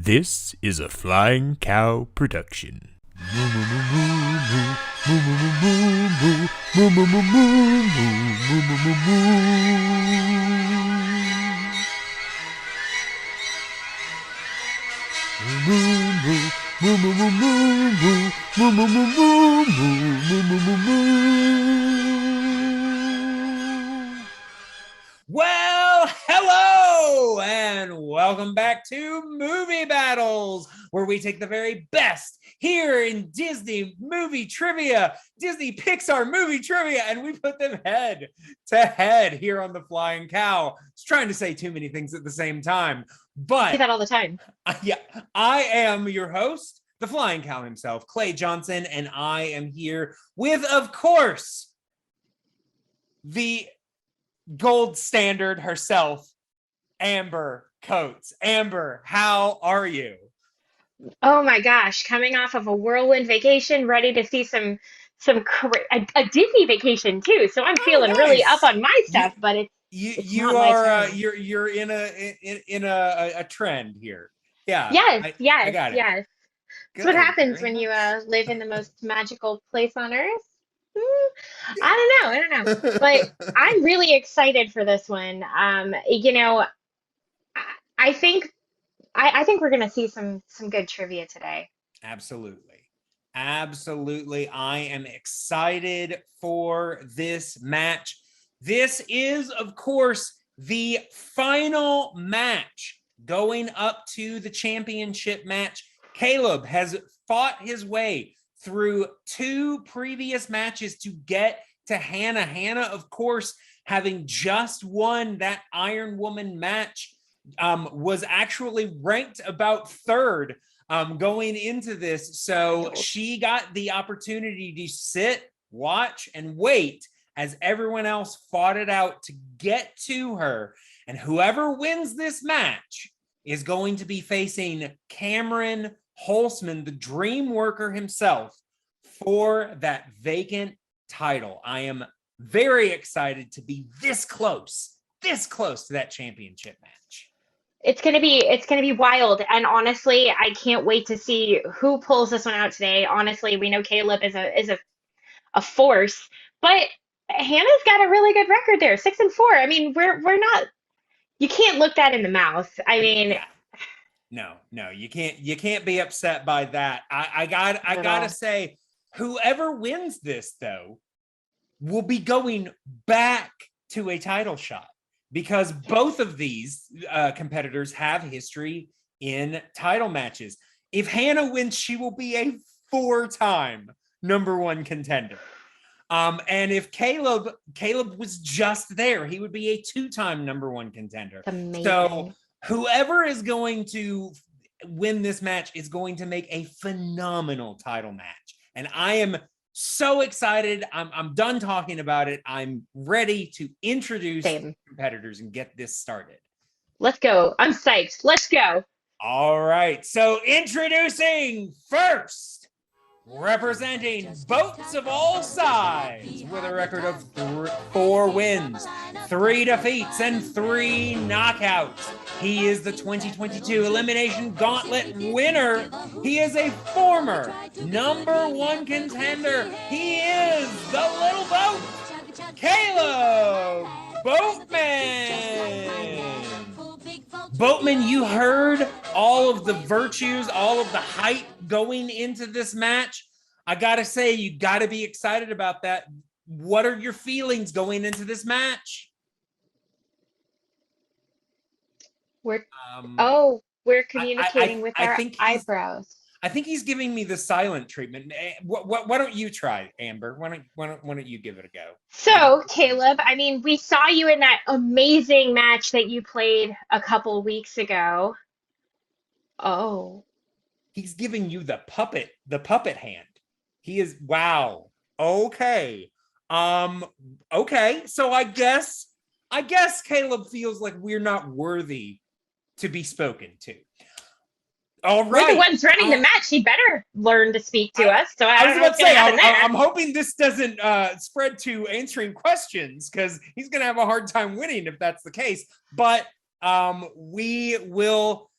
This is a Flying Cow production. Well, hello, and welcome back to Movie Battles, where we take the very best here in Disney movie trivia, Disney Pixar movie trivia, and we put them head to head here on the Flying Cow. I was trying to say too many things at the same time, but I do that all the time. Yeah, I am your host, the Flying Cow himself, Clay Johnson, and I am here with, of course, the gold standard herself, Amber Coates. Amber, how are you? Oh my gosh, coming off of a whirlwind vacation, ready to see a Disney vacation too. So I'm Oh, feeling really up nice. on my You stuff, but it's you not my are turn. you're in a trend here. Yeah, Yes, I yes, got it. yes. It's what Good, happens very when you nice. live in the most magical place on earth. I don't know. But I'm really excited for this one. I, I think I think we're gonna see some good trivia today. Absolutely. Absolutely. I am excited for this match. This is, of course, the final match going up to the championship match. Caleb has fought his way through two previous matches to get to Hannah. Hannah, of course, having just won that Iron Woman match, was actually ranked about third going into this. So she got the opportunity to sit, watch, and wait as everyone else fought it out to get to her. And whoever wins this match is going to be facing Cameron Holzman, the dream worker himself, for that vacant title. I am very excited to be this close to that championship match. It's gonna be wild, and honestly, I can't wait to see who pulls this one out today. Honestly, we know Caleb is a force, but Hannah's got a really good record there, 6-4. I mean, we're not. You can't look that in the mouth. I mean, Yeah. No, you can't be upset by that. I not at gotta all. say, whoever wins this though will be going back to a title shot because both of these competitors have history in title matches. If Hannah wins, she will be a four-time number one contender. And if Caleb was just there, he would be a two-time number one contender. It's So amazing. whoever is going to win this match is going to make a phenomenal title match. And I am so excited. I'm done talking about it. I'm ready to introduce Same. competitors and get this started. Let's go. I'm psyched. Let's go. All right. So introducing first, representing boats of all sides with a record of 4 wins, 3 defeats, and 3 knockouts. He is the 2022 Elimination Gauntlet winner. He is a former number one contender. He is the Little Boat, Caleb Boatman. Boatman, you heard all of the virtues, all of the hype going into this match. I gotta say, you gotta be excited about that. What are your feelings going into this match? We're Um, we're I, communicating with I our think eyebrows. he's giving me the silent treatment. Why don't you try, Amber? Why don't you give it a go? So, Caleb, I mean, we saw you in that amazing match that you played a couple weeks ago. Oh, He's giving you the puppet hand. He is wow. Okay. Um okay. So I guess Caleb feels like we're not worthy to be spoken to. All we're the right. ones running the match. He better learn to speak to I, us. So I I was don't know about what's to going say, to happen there. I'm hoping this doesn't spread to answering questions because he's going to have a hard time winning if that's the case. But we will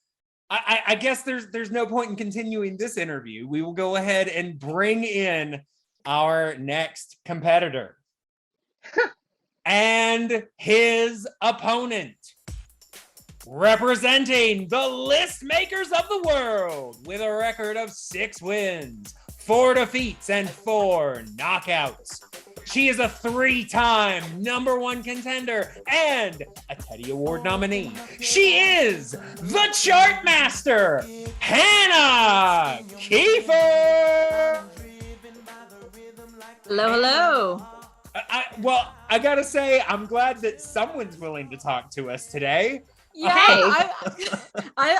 I guess there's no point in continuing this interview. We will go ahead and bring in our next competitor and his opponent, representing the list makers of the world with a record of 6 wins, 4 defeats, and 4 knockouts. She is a 3-time #1 contender and a Teddy Award nominee. She is the Chartmaster, Hannah Keefer. Hello. I gotta say, I'm glad that someone's willing to talk to us today. Yeah, Hey.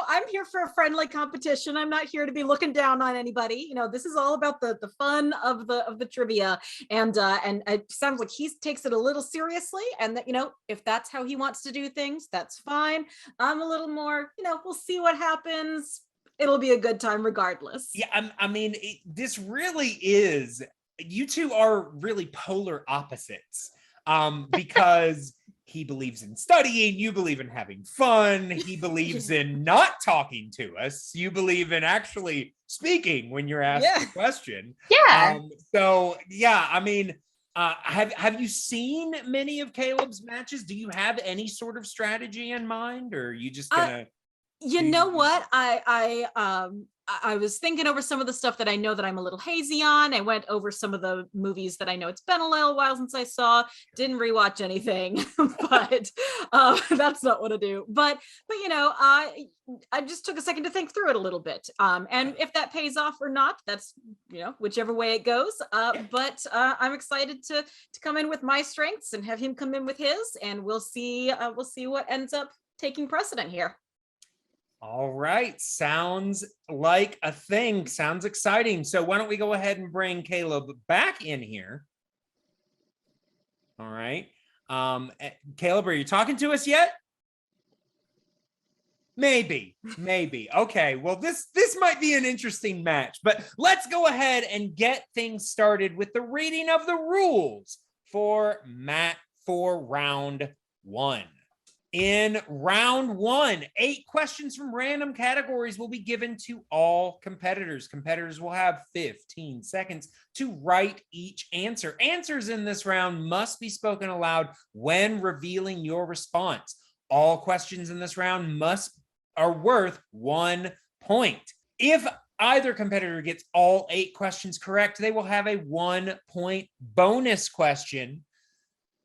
I'm here for a friendly competition. I'm not here to be looking down on anybody. This is all about the fun of the trivia, and it sounds like he takes it a little seriously. And that if that's how he wants to do things, that's fine. I'm a little more. We'll see what happens. It'll be a good time regardless. Yeah, this really is. You two are really polar opposites, because. He believes in studying, you believe in having fun, he believes in not talking to us, you believe in actually speaking when you're asked a question. Yeah. Have you seen many of Caleb's matches? Do you have any sort of strategy in mind, or are you just gonna you know what? I was thinking over some of the stuff that I know that I'm a little hazy on. I went over some of the movies that I know it's been a little while since I saw. Didn't rewatch anything, but that's not what I do. But I just took a second to think through it a little bit. And if that pays off or not, that's whichever way it goes. But I'm excited to come in with my strengths and have him come in with his, and we'll see what ends up taking precedent here. All right, sounds like a thing. Sounds exciting. So why don't we go ahead and bring Caleb back in here? All right. Caleb, are you talking to us yet? Maybe. Okay, well, this might be an interesting match, but let's go ahead and get things started with the reading of the rules for round 1. In round 1, 8 questions from random categories will be given to all competitors. Competitors will have 15 seconds to write each answer. Answers in this round must be spoken aloud when revealing your response. All questions in this round are worth 1 point. If either competitor gets all 8 questions correct, they will have a 1-point bonus question.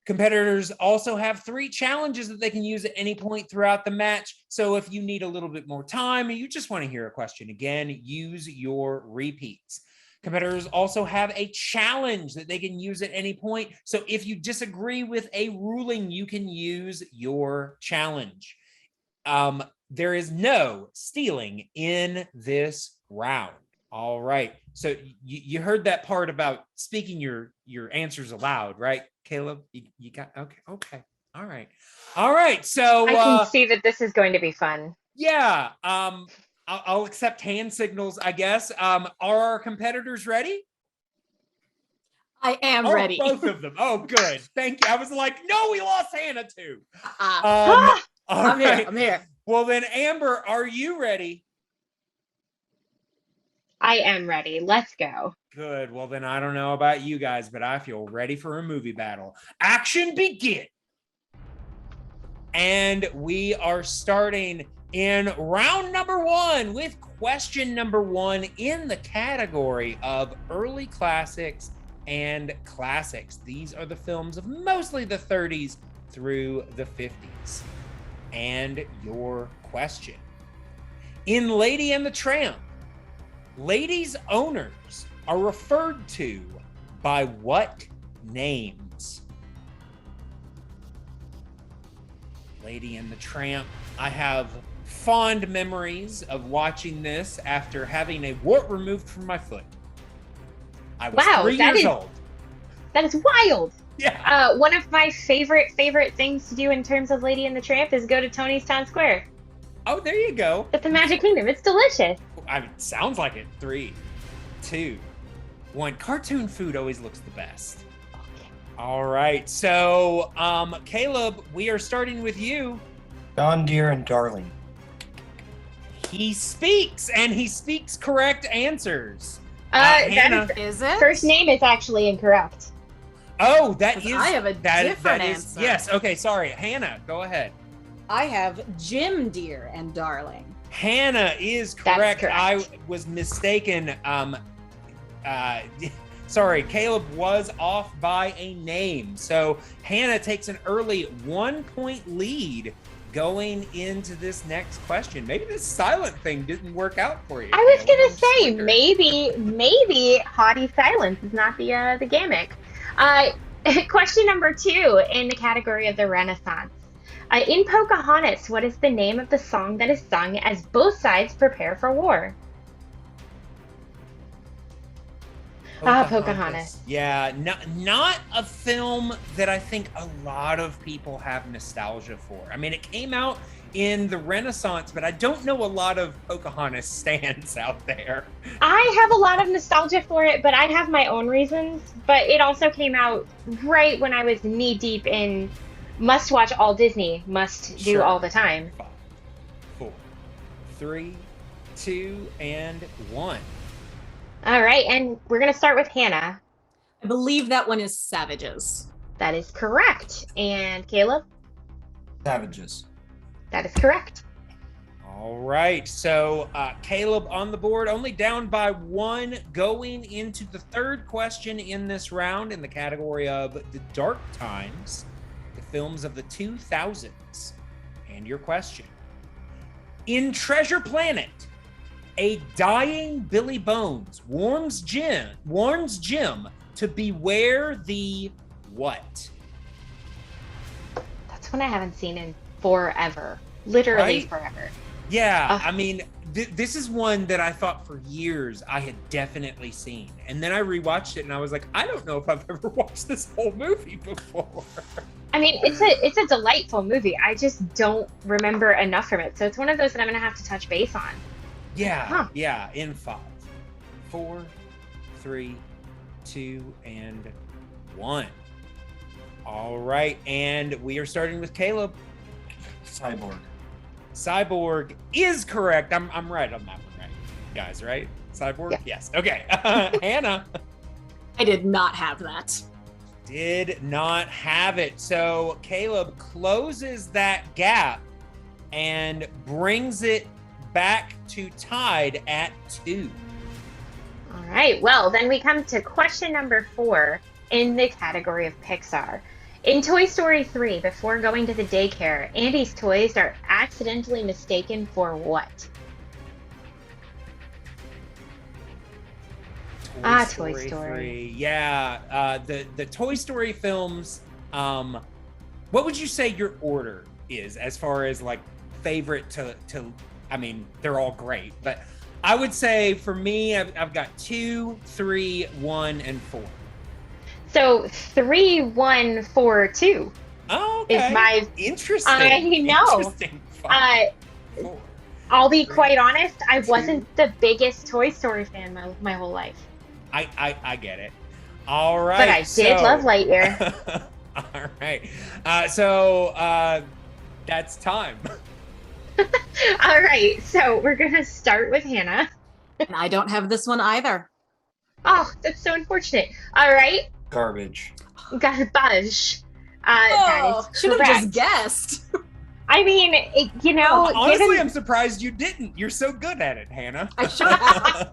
Competitors also have 3 challenges that they can use at any point throughout the match. So if you need a little bit more time or you just want to hear a question again, use your repeats. Competitors also have a challenge that they can use at any point. So if you disagree with a ruling, you can use your challenge. There is no stealing in this round. All right. So you heard that part about speaking your answers aloud, right, Caleb? You got okay. All right. So I can see that this is going to be fun. Yeah. I'll accept hand signals, I guess. Are our competitors ready? I am ready. Both of them. Oh, good. Thank you. I was like, no, we lost Hannah too. I'm here. Well, then, Amber, are you ready? I am ready. Let's go. Good. Well, then I don't know about you guys, but I feel ready for a movie battle. Action begin. And we are starting in round number 1 with question number 1 in the category of early classics and classics. These are the films of mostly the 30s through the 50s. And your question. In Lady and the Tramp, ladies' owners are referred to by what names? Lady and the Tramp. I have fond memories of watching this after having a wart removed from my foot. I was 3 years old. That is wild. Yeah. One of my favorite things to do in terms of Lady and the Tramp is go to Tony's Town Square. Oh, there you go. At the Magic Kingdom. It's delicious. Sounds like it. 3, 2, 1. Cartoon food always looks the best. Okay. All right. So, Caleb, we are starting with you. John Deere and Darling. He speaks, and he speaks correct answers. That Hannah. Is it? first name is actually incorrect. Oh, that 'Cause is. I have a different answer. Yes. Okay. Sorry, Hannah. Go ahead. I have Jim Dear and Darling. Hannah is That's correct. correct. I was mistaken. Sorry, Caleb was off by a name. So Hannah takes an early 1-point lead going into this next question. Maybe this silent thing didn't work out for you. I was Caleb. gonna I'm say sure. maybe haughty silence is not the gimmick. Question number 2 in the category of the Renaissance. In Pocahontas, what is the name of the song that is sung as both sides prepare for war? Pocahontas. Yeah, not a film that I think a lot of people have nostalgia for. I mean, it came out in the Renaissance, but I don't know a lot of Pocahontas stands out there. I have a lot of nostalgia for it, but I have my own reasons. But it also came out right when I was knee deep in must watch all Disney, must do Sure. all the time. 5, 4, 3, 2, and 1. All right, and we're gonna start with Hannah. I believe that one is Savages. That is correct. And Caleb? Savages. That is correct. All right, so Caleb on the board, only down by 1, going into the third question in this round in the category of the dark times, the films of the 2000s. And your question. In Treasure Planet, a dying Billy Bones warns Jim to beware the what? That's one I haven't seen in forever. Literally Right? forever. Yeah, I mean, this is one that I thought for years I had definitely seen. And then I rewatched it and I was like, I don't know if I've ever watched this whole movie before. I mean, it's a delightful movie. I just don't remember enough from it. So it's one of those that I'm gonna have to touch base on. Yeah, Huh. yeah, in 5, 4, 3, 2, and 1. All right, and we are starting with Caleb. Cyborg. Cyborg is correct. I'm right on that one, right? Guys, right? Cyborg? Yeah. Yes. Okay. Hannah I did not have that. did not have it. So Caleb closes that gap and brings it back to tied at 2. All right. Well, then we come to question number 4 in the category of Pixar. In Toy Story 3, before going to the daycare, Andy's toys are accidentally mistaken for what? Toy Story. 3. Yeah, the Toy Story films. What would you say your order is as far as like favorite to? I mean, they're all great, but I would say for me, I've got 2, 3, 1, and 4. So 3, 1, 4, 2 Oh, okay. is my. Interesting. I know. Interesting. 5, 4. I'll be quite honest. I wasn't the biggest Toy Story fan my whole life, I get it. All right. but I did love Lightyear. All right. So that's time. All right, so we're gonna start with Hannah. And I don't have this one either. Oh, that's so unfortunate. All right, Garbage. garbage. Oh, That is should have correct. just guessed. I mean, Honestly, given I'm surprised you didn't. You're so good at it, Hannah. I should have.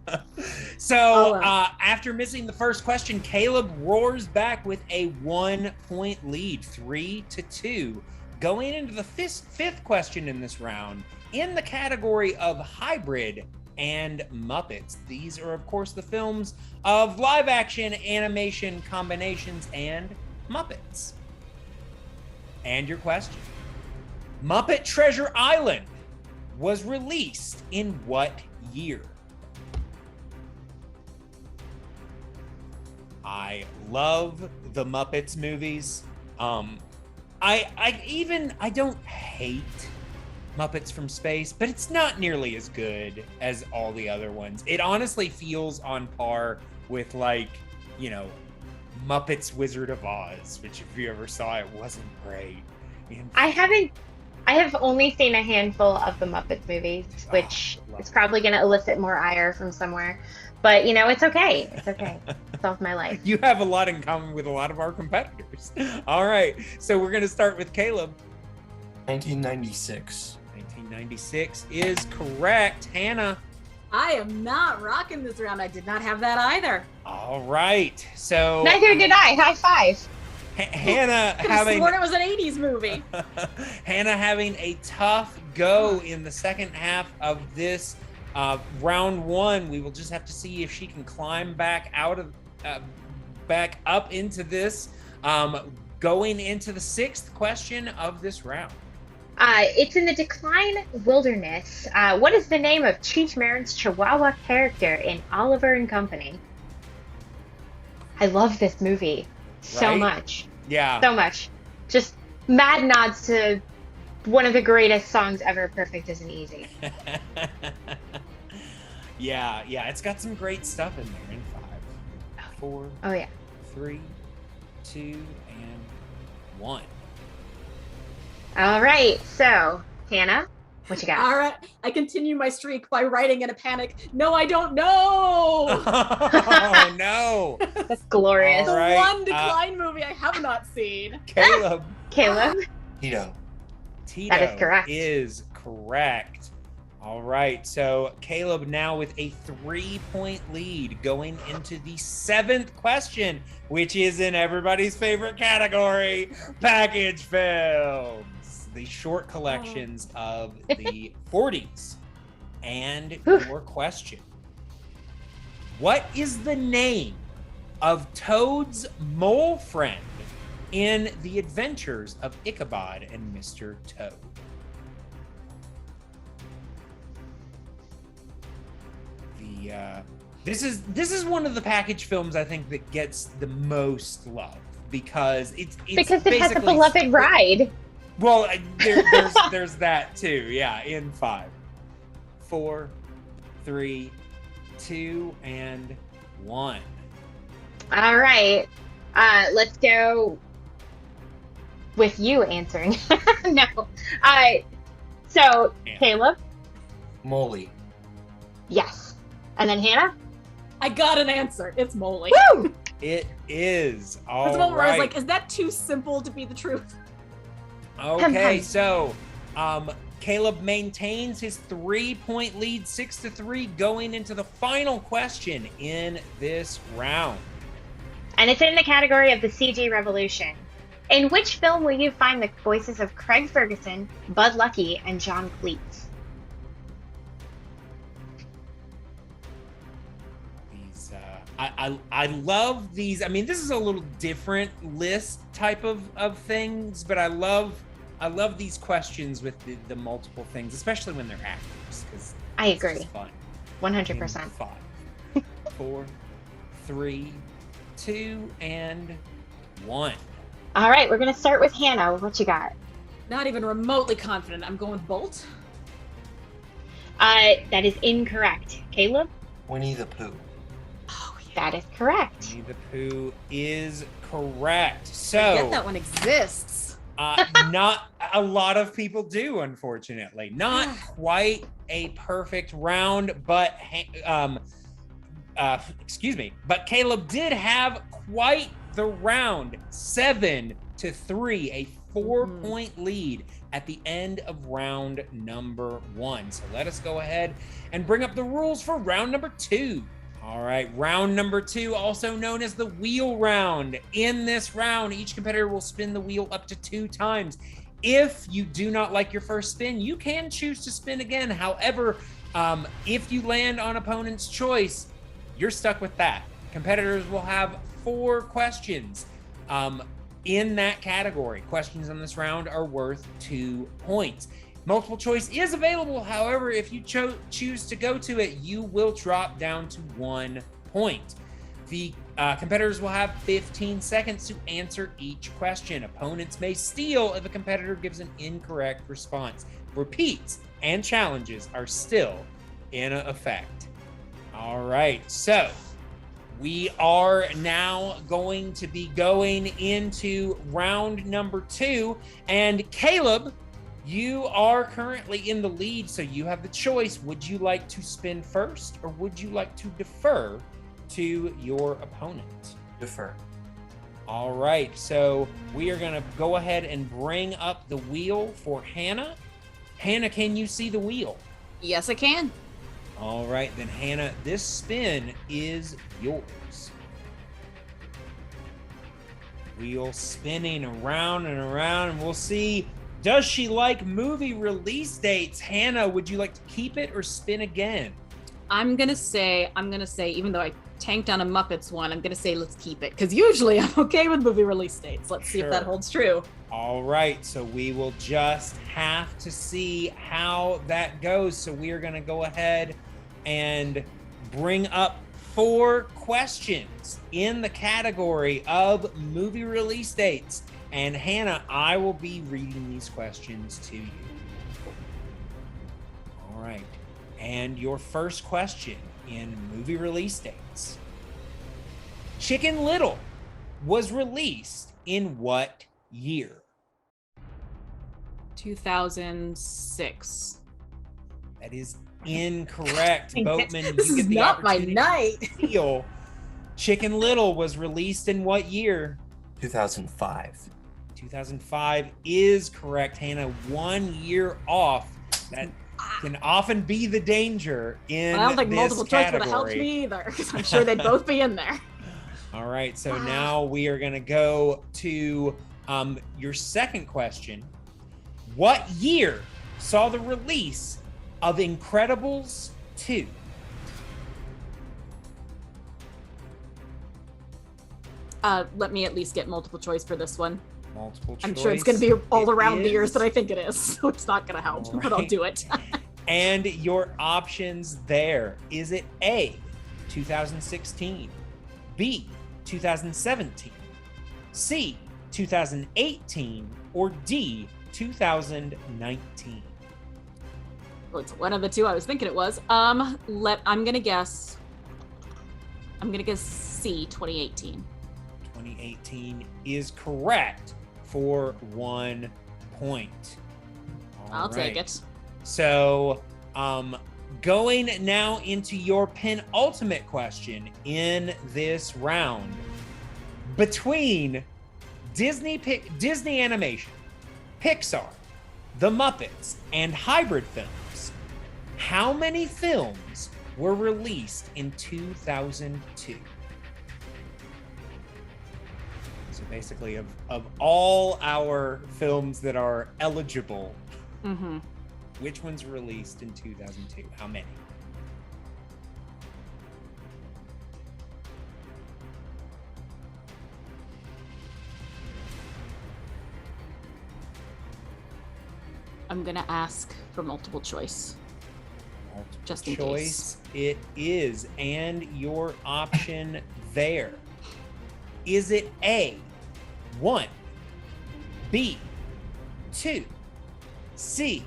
So, Oh, well. after missing the first question, Caleb roars back with a 1-point lead, 3-2. Going into the fifth question in this round, in the category of hybrid and Muppets. These are, of course, the films of live action animation combinations and Muppets. And your question. Muppet Treasure Island was released in what year? I love the Muppets movies. I don't hate Muppets from Space, but it's not nearly as good as all the other ones. It honestly feels on par with, like, you know, Muppets Wizard of Oz, which if you ever saw it wasn't great. I haven't I have only seen a handful of the Muppets movies, which love is it. probably going to elicit more ire from somewhere. But, it's okay. It's okay. It's all my life. You have a lot in common with a lot of our competitors. All right, so we're going to start with Caleb. 1996. 1996 is correct. Hannah. I am not rocking this round. I did not have that either. All right, so Neither did I. High five. Hannah Could have having sworn it was an 80s movie. Hannah having a tough go in the second half of this round one. We will just have to see if she can climb back back up into this. Going into the sixth question of this round. It's in the Decline Wilderness. What is the name of Cheech Marin's Chihuahua character in Oliver and Company? I love this movie so Right? much. Yeah. So much. Just mad nods to one of the greatest songs ever, Perfect Isn't Easy. yeah, it's got some great stuff in there in 5, 4, Oh, yeah. 3, 2, and 1. All right. So, Hannah, what you got? All right. I continue my streak by writing in a panic. No, I don't know. Oh, no. That's glorious. All The right, one Decline movie I have not seen. Caleb. Caleb? Tito. Tito That is correct. is correct. All right, so Caleb now with a 3-point lead going into the seventh question, which is in everybody's favorite category, package films, the short collections of the 40s. And your question: what is the name of Toad's mole friend in The Adventures of Ichabod and Mr. Toad? This is one of the package films I think that gets the most love because it's Because it has a basically- beloved ride. Well, there's that too. Yeah, in 5, 4, 3, 2, and 1. All right. Let's go with you answering. No. So, Yeah. Caleb? Molly. Yes. And then Hannah? I got an answer. It's Molly. Woo! It is all There's a moment where I was right. like, is that too simple to be the truth? Okay, so Caleb maintains his 3-point lead, 6-3, going into the final question in this round. And it's in the category of the CG revolution. In which film will you find the voices of Craig Ferguson, Bud Luckey, and John Cleese? These, I love these. I mean, this is a little different list type of things, but I love these questions with the multiple things, especially when they're actors, because I it's agree. just fun. 100%. In 5, 4, 3, 2, and 1. All right, we're going to start with Hannah. What you got? Not even remotely confident. I'm going Bolt. That is incorrect. Caleb? Winnie the Pooh. Oh, yeah. That is correct. Winnie the Pooh is correct. I So get that one exists. not a lot of people do, unfortunately. Not quite a perfect round, but excuse me. But Caleb did have quite the round, 7-3, a 4-point lead at the end of round number 1. So let us go ahead and bring up the rules for round number 2. All right, round number 2, also known as the wheel round. In this round, each competitor will spin the wheel up to 2 times. If you do not like your first spin, you can choose to spin again. However, if you land on opponent's choice, you're stuck with that. Competitors will have 4 questions in that category. Questions on this round are worth 2 points. Multiple choice is available. However, if you choose to go to it, you will drop down to 1 point. The competitors will have 15 seconds to answer each question. Opponents may steal if a competitor gives an incorrect response. Repeats and challenges are still in effect. All right, so we are now going to be going into round number 2, and Caleb, You are currently in the lead, so you have the choice. Would you like to spin first, or would you like to defer to your opponent? Defer. All right, so we are gonna go ahead and bring up the wheel for Hannah. Hannah, can you see the wheel? Yes, I can. All right, then Hannah, this spin is yours. Wheel spinning around and around, and we'll see, does she like movie release dates? Hannah, would you like to keep it or spin again? I'm gonna say, even though I tanked on a Muppets one, I'm gonna say let's keep it, because usually I'm okay with movie release dates. Let's see if that Sure. holds true. All right, so we will just have to see how that goes. So we are going to go ahead and bring up 4 questions in the category of movie release dates. And Hannah, I will be reading these questions to you. All right, and your first question in movie release dates. Chicken Little was released in what year? 2006. That is incorrect. Boatman, This you is get the not my opportunity night. to steal. Chicken Little was released in what year? 2005. 2005 is correct, Hannah. 1 year off. That can often be the danger in I don't think this multiple choice would have helped category. me either, because I'm sure they'd both be in there. All right, so now we are going to go to your second question. What year saw the release of Incredibles 2? Let me at least get multiple choice for this one. Multiple choice. I'm sure it's going to be all It around the years is. that I think it is, so it's not going to help, All but I'll right. do it. And your options there. Is it A, 2016, B, 2017, C, 2018, or D, 2019? Well, it's one of the two I was thinking it was. I'm gonna guess C, 2018. 2018 is correct for 1 point. I'll take right. it. So, going now into your penultimate question in this round. Between Disney Animation, Pixar, The Muppets, and hybrid films, how many films were released in 2002? So basically, of all our films that are eligible, Mm-hmm. which ones were released in 2002? How many? I'm gonna ask for multiple choice. Multiple Just in choice it is. And your option there. Is it A, 1, B, 2, C,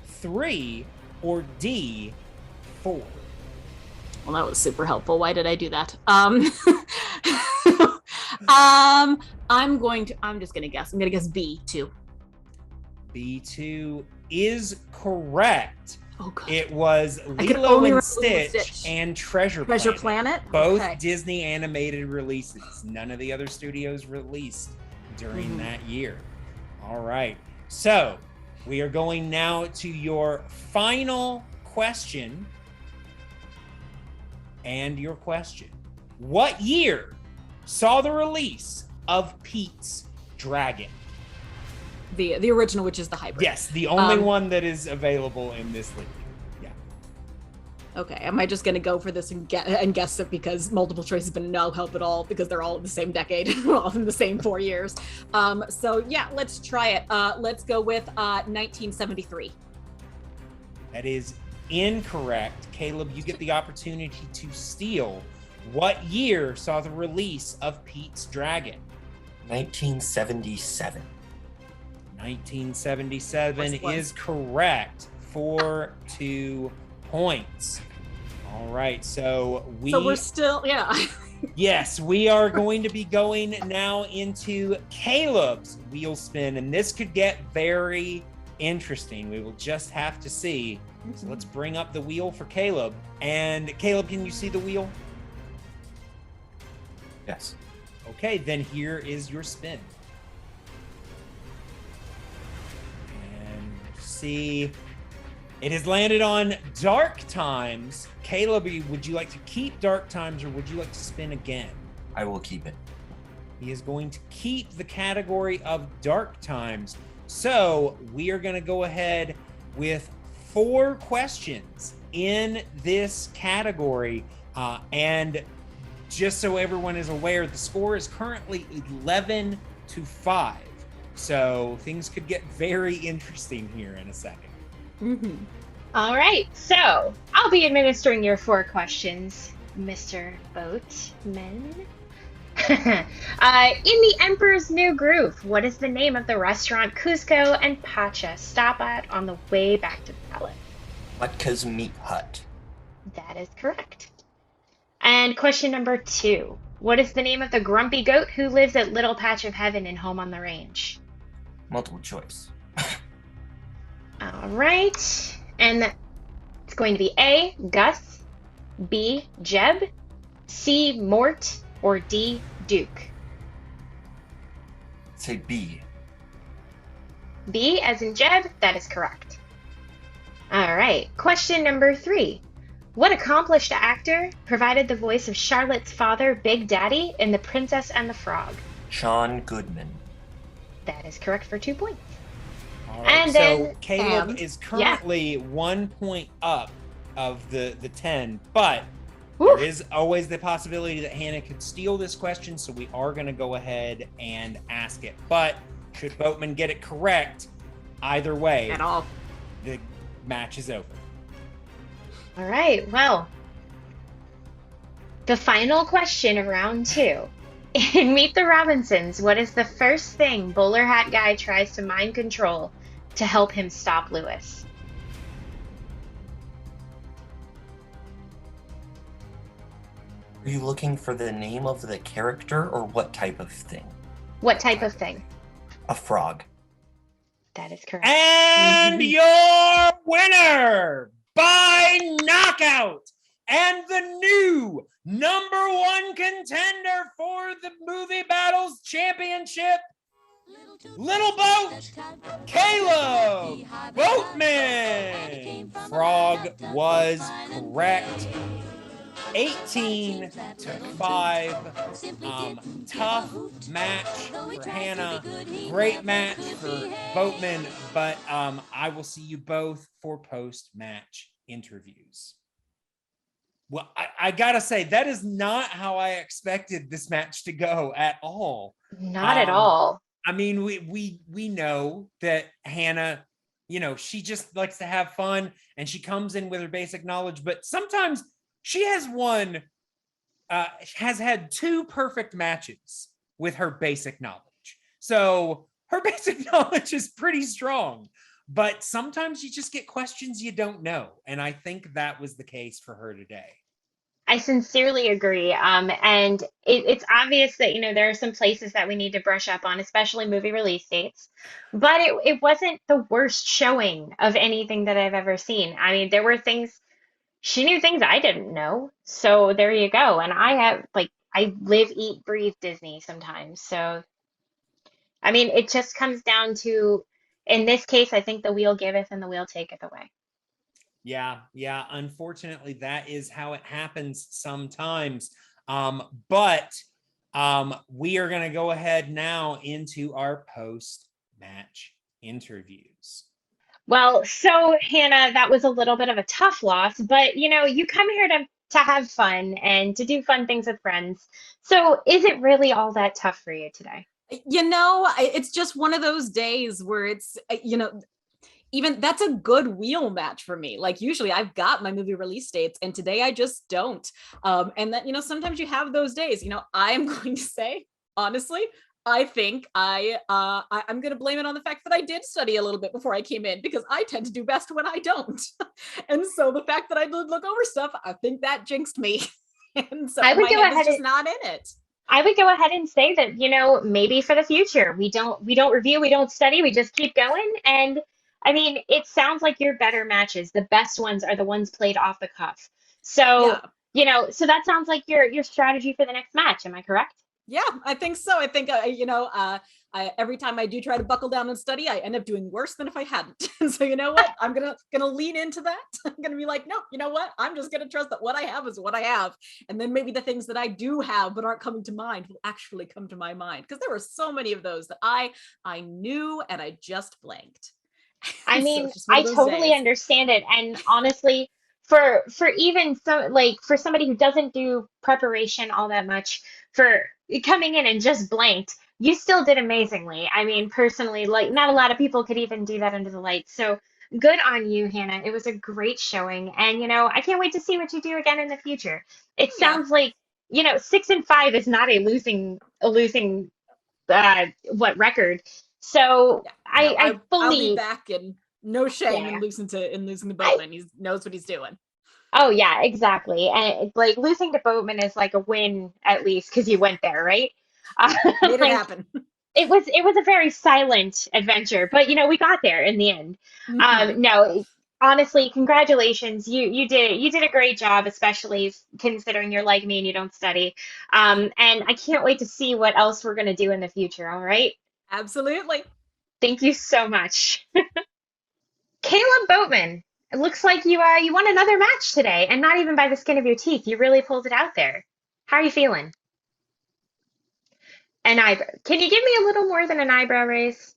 3, or D, 4? Well, that was super helpful. Why did I do that? I'm just gonna guess. I'm gonna guess B, 2. B2 is correct. Oh god. It was I could Lilo only and remember Lilo and Stitch Stitch. and Treasure Treasure Planet. Planet? Both Okay. Disney animated releases. None of the other studios released during that year. All right. So we are going now to your final question. And your question. What year saw the release of Pete's Dragon? The original, which is the hybrid. Yes, the only one that is available in this league. Yeah. Okay. Am I just gonna go for this and guess it because multiple choice has been no help at all because they're all in the same decade, all in the same 4 years. So yeah, let's try it. Let's go with 1973. That is incorrect. Caleb, you get the opportunity to steal. What year saw the release of Pete's Dragon? 1977. 1977 Of course it is correct for 2 points. All right, so we're still, yeah. Yes, we are going to be going now into Caleb's wheel spin, and this could get very interesting. We will just have to see. So let's bring up the wheel for Caleb. And Caleb, can you see the wheel? Yes. Okay, then here is your spin. And see, it has landed on Dark Times. Caleb, would you like to keep Dark Times or would you like to spin again? I will keep it. He is going to keep the category of Dark Times. So we are going to go ahead with 4 questions in this category. And just so everyone is aware, the score is currently 11-5. So things could get very interesting here in a second. All right, so I'll be administering your 4 questions, Mr. Boatman. In the Emperor's New Groove, what is the name of the restaurant Cusco and Pacha stop at on the way back to the palace? Lutka's Meat Hut. That is correct. And question number 2. What is the name of the grumpy goat who lives at Little Patch of Heaven in Home on the Range? Multiple choice. All right. And it's going to be A, Gus, B, Jeb, C, Mort, or D, Duke. Say B. B as in Jeb, that is correct. All right. Question number 3. What accomplished actor provided the voice of Charlotte's father, Big Daddy, in The Princess and the Frog? Sean Goodman. That is correct for 2 points. All right, And so then, Caleb is currently 1 point up of the 10, but Woo. there is always the possibility that Hannah could steal this question, so we are going to go ahead and ask it. But should Boatman get it correct, either way, At all. the match is over. All right, well, the final question of round 2. In Meet the Robinsons, what is the first thing Bowler Hat Guy tries to mind control to help him stop Lewis? Are you looking for the name of the character or what type of thing? What type of thing? A frog. That is correct. And your winner by knockout and the new #1 contender for the Movie Battles Championship, Lil Boat, Caleb Boatman. Frog was correct. 18-5. Tough match for Hannah. Great match for Boatman. But I will see you both for post-match interviews. Well, I gotta say, that is not how I expected this match to go at all. Not at all. I mean, we know that Hannah, she just likes to have fun and she comes in with her basic knowledge, but sometimes she has had 2 perfect matches with her basic knowledge. So her basic knowledge is pretty strong, but sometimes you just get questions you don't know. And I think that was the case for her today. I sincerely agree. And it's obvious that, there are some places that we need to brush up on, especially movie release dates. But it wasn't the worst showing of anything that I've ever seen. I mean, there were things, she knew things I didn't know. So there you go. And I live, eat, breathe Disney sometimes. So, I mean, it just comes down to, in this case, I think the wheel giveth and the wheel taketh away. Yeah. Unfortunately, that is how it happens sometimes. But we are going to go ahead now into our post-match interviews. Well, so Hannah, that was a little bit of a tough loss, but you come here to have fun and to do fun things with friends. So is it really all that tough for you today? It's just one of those days where it's, even that's a good wheel match for me. Like usually I've got my movie release dates and today I just don't. And that, sometimes you have those days, I am going to say, honestly, I think I'm going to blame it on the fact that I did study a little bit before I came in because I tend to do best when I don't. And so the fact that I did look over stuff, I think that jinxed me. And so I would my go head ahead is just not in it. I would go ahead and say that, maybe for the future, we don't review, we don't study, we just keep going. And I mean, it sounds like your better matches, the best ones are the ones played off the cuff. So, Yeah. so that sounds like your strategy for the next match. Am I correct? Yeah, I think so. I think, every time I do try to buckle down and study, I end up doing worse than if I hadn't. And so, you know what? I'm gonna lean into that. I'm gonna be like, nope, you know what? I'm just gonna trust that what I have is what I have. And then maybe the things that I do have but aren't coming to mind will actually come to my mind. Because there were so many of those that I knew and I just blanked. I So mean, it's just one I of those totally days. understand it. And honestly, for even some like for somebody who doesn't do preparation all that much, for coming in and just blanked, you still did amazingly. I mean, personally, like not a lot of people could even do that under the lights. So good on you, Hannah. It was a great showing. And I can't wait to see what you do again in the future. It Yeah. sounds like, 6-5 is not a losing what record. So Yeah. I No, I I'll be fully back and no shame yeah. in losing the I Boatman. He knows what he's doing. Oh yeah, exactly. And like losing to Boatman is like a win at least because you went there, right? Uh, Made it like happen. it was a very silent adventure, but we got there in the end. Mhm. No, honestly, congratulations. You did a great job, especially considering you're like me and you don't study. And I can't wait to see what else we're gonna do in the future, all right? Absolutely. Thank you so much. Caleb Boatman, it looks like you won another match today, and not even by the skin of your teeth. You really pulled it out there. How are you feeling? An eyebrow. Can you give me a little more than an eyebrow raise?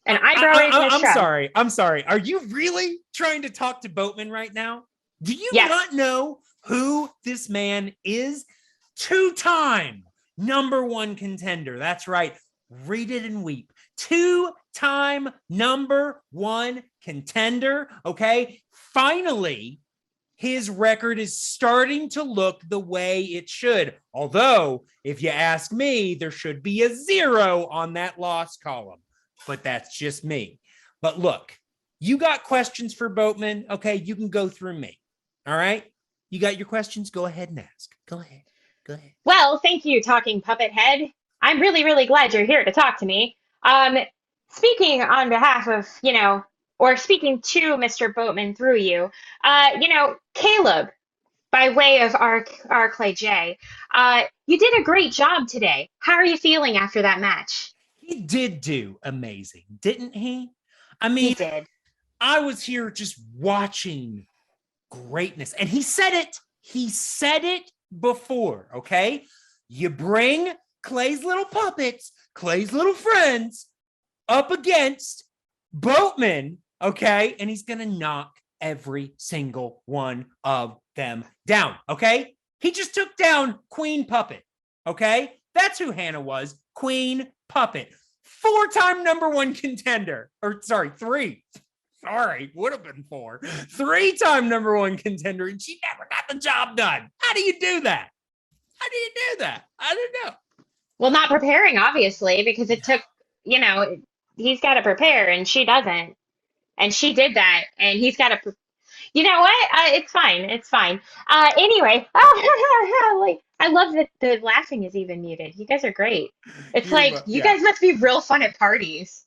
An eyebrow raise and a I'm shrug. sorry. I'm sorry. Are you really trying to talk to Boatman right now? Do you Yes. not know who this man is? Two-time #1 contender. That's right. Read it and weep. Two-time #1 contender. Okay. Finally, his record is starting to look the way it should. Although, if you ask me, there should be a 0 on that loss column. But that's just me. But look, you got questions for Boatman. Okay, you can go through me. All right. You got your questions? Go ahead and ask. Go ahead. Go ahead. Well, thank you, talking puppet head. I'm really, really glad you're here to talk to me. Um, Speaking on behalf of, or speaking to Mr. Boatman through you, Caleb, by way of our Clay J, you did a great job today. How are you feeling after that match? He did do amazing, didn't he? I He mean, did. I was here just watching greatness. And he said it. He said it before, okay? You bring Clay's little puppets, Clay's little friends up against Boatman, okay? And he's going to knock every single one of them down, okay? He just took down Queen Puppet, okay? That's who Hannah was, Queen Puppet. 4-time #1 contender. Or sorry, 3. Sorry, would have been 4. 3-time #1 contender, and she never got the job done. How do you do that? How do you do that? I don't know. Well, not preparing, obviously, because it took, he's got to prepare and she doesn't. And she did that, and he's got to. You know what? It's fine. It's fine. Anyway, like I love that the laughing is even muted. You guys are great. It's like you Yeah. guys must be real fun at parties.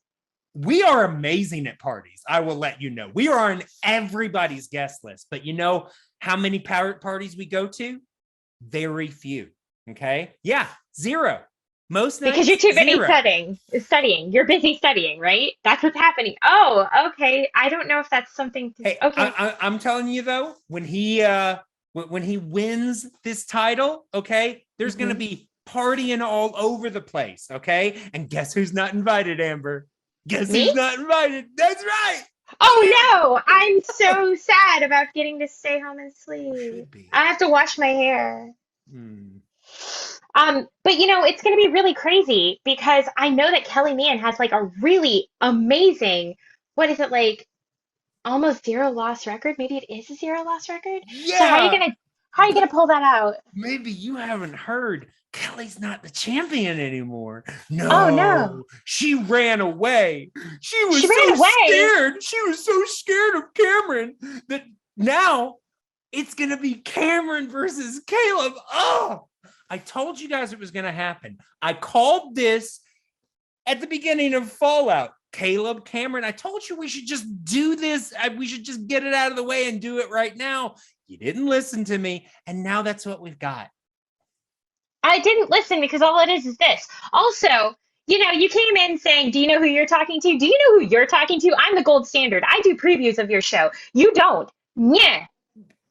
We are amazing at parties. I will let you know. We are on everybody's guest list, but you know how many pirate parties we go to? Very few. Okay. Yeah. 0. Most nights, Because you're too busy 0. studying. You're busy studying, right? That's what's happening. Oh, okay. I don't know if that's something Hey, okay. I'm telling you though, when he wins this title, okay, there's gonna Mhm. be partying all over the place, okay? And guess who's not invited, Amber? Guess Me? who's not invited? That's right. Oh no, I'm so sad about getting to stay home and sleep. Should be. I have to wash my hair. Hmm. But it's gonna be really crazy because I know that Kelly Meehan has like a really amazing, what is it like, almost zero loss record? Maybe it is a zero loss record. So Yeah, how are you gonna but pull that out? maybe you haven't heard. Kelly's not the champion anymore. Oh no, No, she ran away. She she was ran so away. scared. She was so scared of Cameron that now it's going to be Cameron versus Caleb. Oh, I told you guys it was going to happen. I called this at the beginning of Fallout. Caleb, Cameron, I told you we should just do this. We should just get it out of the way and do it right now. You didn't listen to me. And now that's what we've got. I didn't listen because all it is this. Also, you came in saying, do you know who you're talking to? Do you know who you're talking to? I'm the gold standard. I do previews of your show. You don't. Yeah.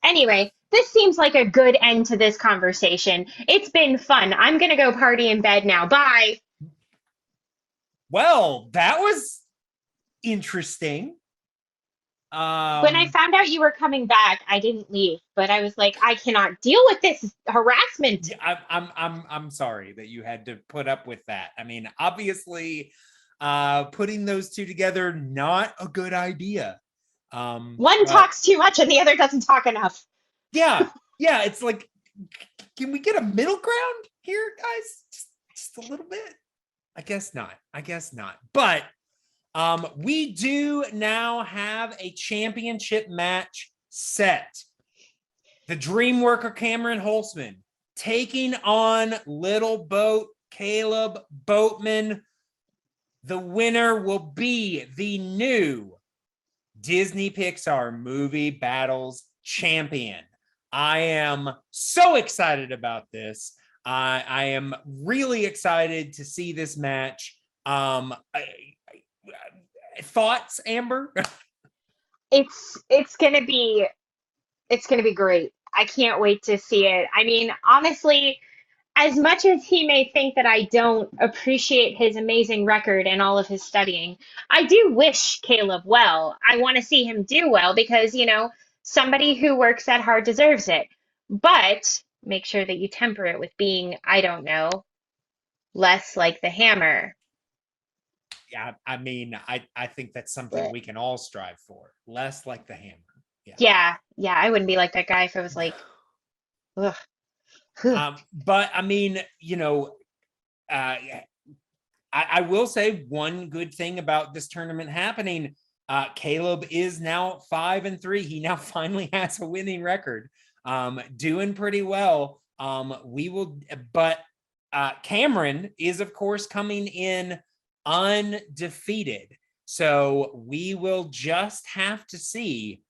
Anyway, this seems like a good end to this conversation. It's been fun. I'm going to go party in bed now. Bye. Well, that was interesting. When I found out you were coming back, I didn't leave, but I was like, I cannot deal with this harassment. I'm sorry that you had to put up with that. I mean, obviously, putting those two together, not a good idea. One talks too much and the other doesn't talk enough. Yeah. It's like, can we get a middle ground here, guys? Just a little bit. I guess not. But we do now have a championship match set. The dream worker Cameron Holtzman taking on Lil Boat, Caleb Boatman. The winner will be the new Disney Pixar Movie Battles champion. I am so excited about this. I am really excited to see this match. Thoughts, Amber? It's gonna be great. I can't wait to see it. I mean, honestly, as much as he may think that I don't appreciate his amazing record and all of his studying, I do wish Caleb well. I want to see him do well because, somebody who works that hard deserves it. But make sure that you temper it with being, I don't know, less like the Hammer. Yeah, I mean, I think that's something we can all strive for. Less like the Hammer. Yeah, I wouldn't be like that guy if I was like, ugh. But I mean, I will say one good thing about this tournament happening. Caleb is now 5-3. He now finally has a winning record. Doing pretty well. But Cameron is, of course, coming in undefeated. So we will just have to see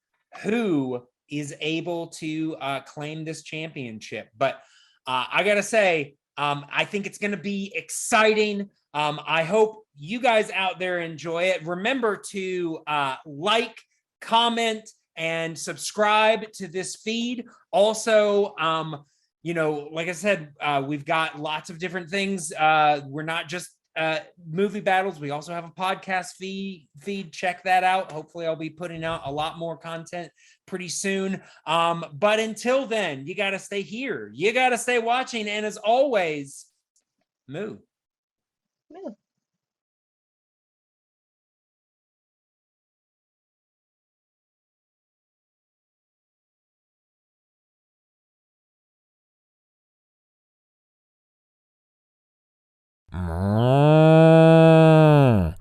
who is able to claim this championship. But I gotta say, I think it's going to be exciting. I hope you guys out there enjoy it. Remember to like, comment, and subscribe to this feed. Also, like I said, we've got lots of different things. We're not just movie battles. We also have a podcast feed. Check that out. Hopefully I'll be putting out a lot more content pretty soon. But until then, you got to stay here. You got to stay watching. And as always, move. Mmm.